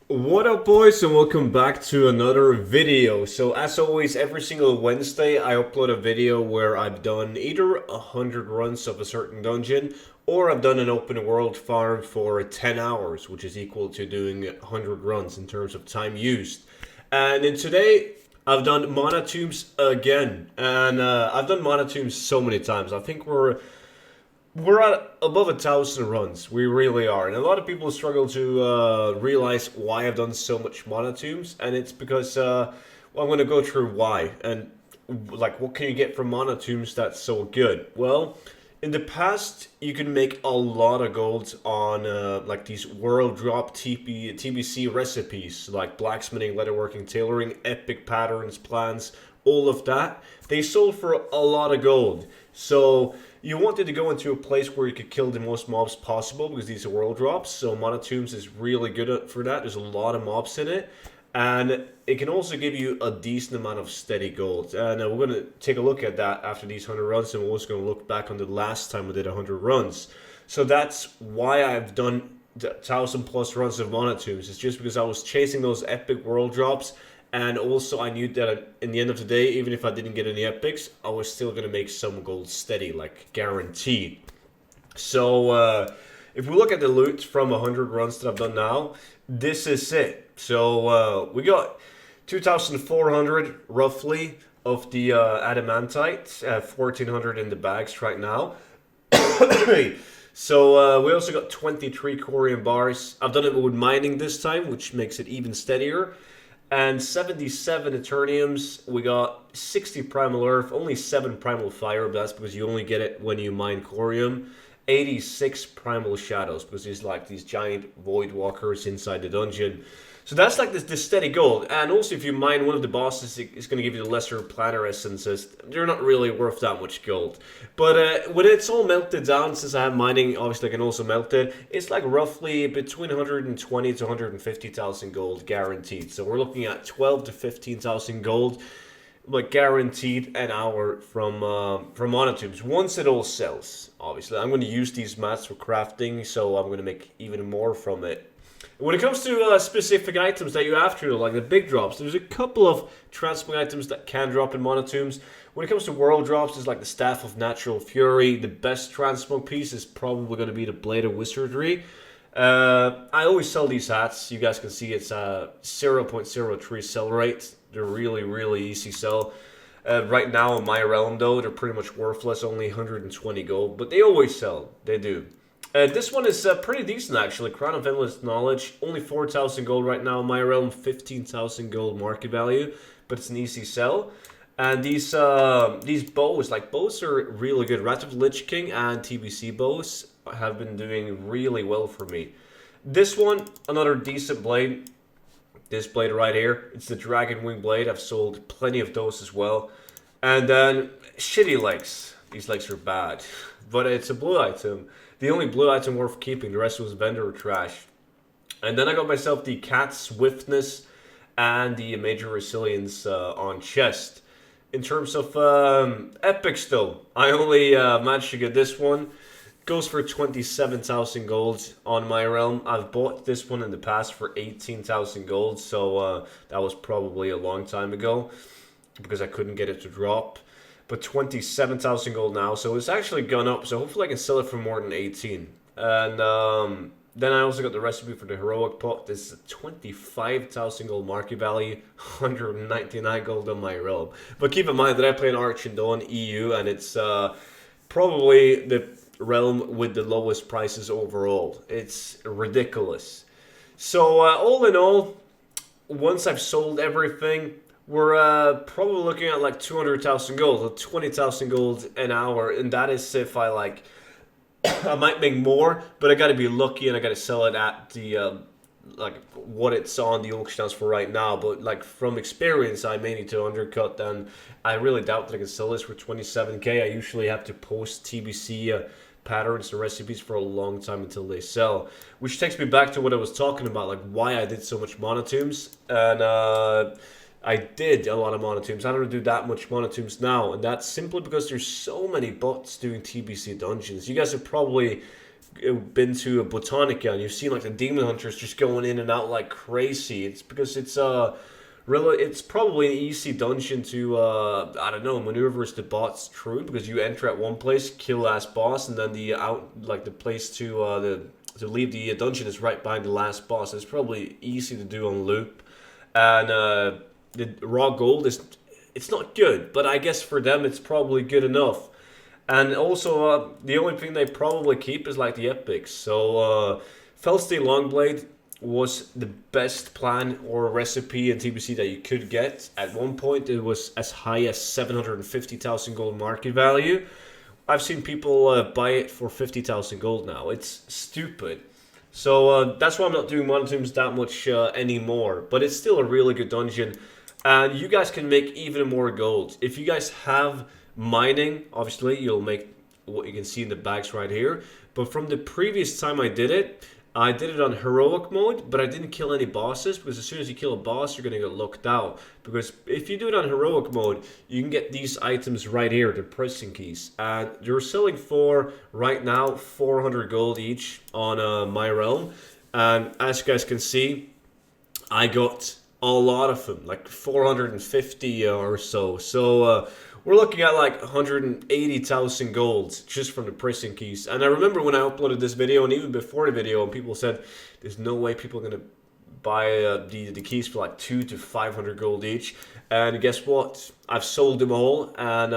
What up, boys, and welcome back to another video. So as always, every single Wednesday I upload a video where I've done either 100 runs of a certain dungeon, or I've done an open world farm for 10 hours, which is equal to doing 100 runs in terms of time used. And in today I've done mana tombs again, and I've done mana tombs so many times. I think we're at above 1,000 runs. We really are. And a lot of people struggle to realize why I've done so much mana tombs. And it's because, I'm going to go through why. And, like, what can you get from mana tombs that's so good? Well, in the past, you can make a lot of gold on, like, these world drop TBC recipes, like blacksmithing, leatherworking, tailoring, epic patterns, plans, all of that. They sold for a lot of gold. So you wanted to go into a place where you could kill the most mobs possible because these are world drops. So Mana Tombs is really good for that. There's a lot of mobs in it. And it can also give you a decent amount of steady gold. And we're going to take a look at that after these 100 runs. And we're also going to look back on the last time we did 100 runs. So that's why I've done the 1,000 plus runs of Mana Tombs. It's just because I was chasing those epic world drops. And also, I knew that in the end of the day, even if I didn't get any epics, I was still going to make some gold steady, like guaranteed. So, if we look at the loot from 100 runs that I've done now, this is it. So, we got 2,400 roughly of the adamantite, 1,400 in the bags right now. So, we also got 23 corium bars. I've done it with mining this time, which makes it even steadier. And 77 Eterniums. We got 60 Primal Earth, only 7 Primal Fire, but that's because you only get it when you mine Corium. 86 Primal Shadows, because there's like these giant Void Walkers inside the dungeon. So that's like the steady gold. And also, if you mine one of the bosses, it's going to give you the lesser planner essences. They're not really worth that much gold. But when it's all melted down, since I have mining, obviously I can also melt it, it's like roughly between 120 to 150,000 gold guaranteed. So we're looking at 12 to 15,000 gold, like guaranteed an hour from Mana Tombs. Once it all sells, obviously. I'm going to use these mats for crafting, so I'm going to make even more from it. When it comes to specific items that you have to, like the big drops, there's a couple of transmog items that can drop in Mana Tombs. When it comes to world drops, there's like the Staff of Natural Fury. The best transmog piece is probably going to be the Blade of Wizardry. I always sell these hats. You guys can see it's a 0.03 sell rate. They're really, really easy sell. Right now in my realm, though, they're pretty much worthless, only 120 gold. But they always sell. They do. This one is pretty decent, actually. Crown of Endless Knowledge, only 4,000 gold right now in my realm, 15,000 gold market value, but it's an easy sell. And these bows, like bows are really good. Wrath of the Lich King and TBC bows have been doing really well for me. This one, another decent blade. This blade right here, it's the Dragon Wing blade. I've sold plenty of those as well. And then shitty legs. These legs are bad, but it's a blue item. The only blue item worth keeping, the rest was vendor trash. And then I got myself the Cat Swiftness and the Major Resilience on chest. In terms of epics though, I only managed to get this one. Goes for 27,000 gold on my realm. I've bought this one in the past for 18,000 gold, so that was probably a long time ago because I couldn't get it to drop. But 27,000 gold now, so it's actually gone up. So hopefully I can sell it for more than 18. And then I also got the recipe for the heroic pot. This is 25,000 gold market value, 199 gold on my realm. But keep in mind that I play an Arch and Dawn EU, and it's probably the realm with the lowest prices overall. It's ridiculous. So all in all, once I've sold everything, we're probably looking at like 200,000 gold, or 20,000 gold an hour, and that is if I like, I might make more, but I gotta be lucky and I gotta sell it at the, like what it's on the auction house for right now. But like from experience, I may need to undercut, and I really doubt that I can sell this for 27k. I usually have to post TBC patterns and recipes for a long time until they sell, which takes me back to what I was talking about, like why I did so much Mana Tombs. And I did a lot of Mana Tombs. I don't do that much Mana Tombs now, and that's simply because there's so many bots doing TBC dungeons. You guys have probably been to a Botanica and you've seen like the demon hunters just going in and out like crazy, it's because it's probably an easy dungeon to I don't know, maneuvers the bots through, because you enter at one place, kill last boss, and then the place to leave the dungeon is right behind the last boss. It's probably easy to do on loop, and the raw gold it's not good, but I guess for them it's probably good enough. And also, the only thing they probably keep is like the epics. So, Felstay Longblade was the best plan or recipe in TBC that you could get. At one point, it was as high as 750,000 gold market value. I've seen people buy it for 50,000 gold now. It's stupid. So that's why I'm not doing Monotombs that much anymore. But it's still a really good dungeon. And you guys can make even more gold. If you guys have mining, obviously you'll make what you can see in the bags right here. But from the previous time I did it on heroic mode, but I didn't kill any bosses, because as soon as you kill a boss, you're gonna get locked out. Because if you do it on heroic mode, you can get these items right here, the prison keys, and you're selling for right now 400 gold each on my realm. And as you guys can see, I got a lot of them, like 450 or so. So we're looking at like 180,000 gold just from the prison keys. And I remember when I uploaded this video, and even before the video, and people said, there's no way people are going to buy the keys for like 200 to 500 gold each. And guess what? I've sold them all, and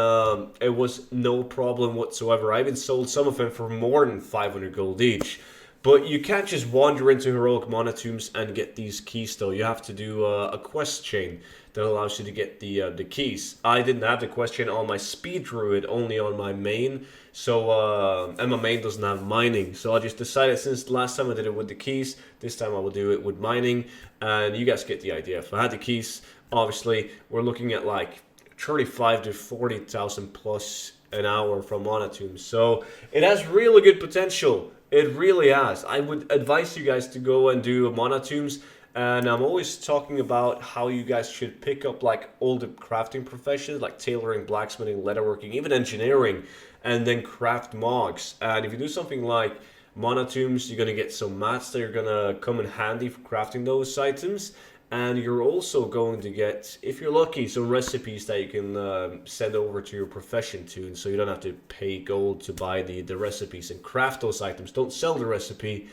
it was no problem whatsoever. I even sold some of them for more than 500 gold each. But you can't just wander into heroic monotombs and get these keys, though. You have to do a quest chain that allows you to get the keys. I didn't have the quest chain on my speed druid, only on my main. So and my main doesn't have mining. So I just decided, since the last time I did it with the keys, this time I will do it with mining. And you guys get the idea. If I had the keys, obviously we're looking at like 35 to 40,000 plus an hour from monotombs. So it has really good potential. It really has. I would advise you guys to go and do monotombs, and I'm always talking about how you guys should pick up like all the crafting professions, like tailoring, blacksmithing, leatherworking, even engineering, and then craft mogs. And if you do something like monotombs, you're gonna get some mats that are gonna come in handy for crafting those items. And you're also going to get, if you're lucky, some recipes that you can send over to your profession to, and so you don't have to pay gold to buy the recipes and craft those items. Don't sell the recipe,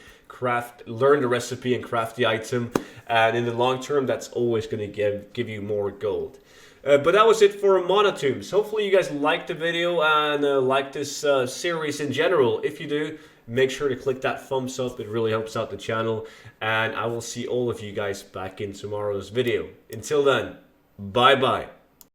learn the recipe and craft the item, and in the long term, that's always going to give you more gold. But that was it for Monotombs. Hopefully you guys liked the video and like this series in general. If you do, make sure to click that thumbs up. It really helps out the channel. And I will see all of you guys back in tomorrow's video. Until then, bye-bye.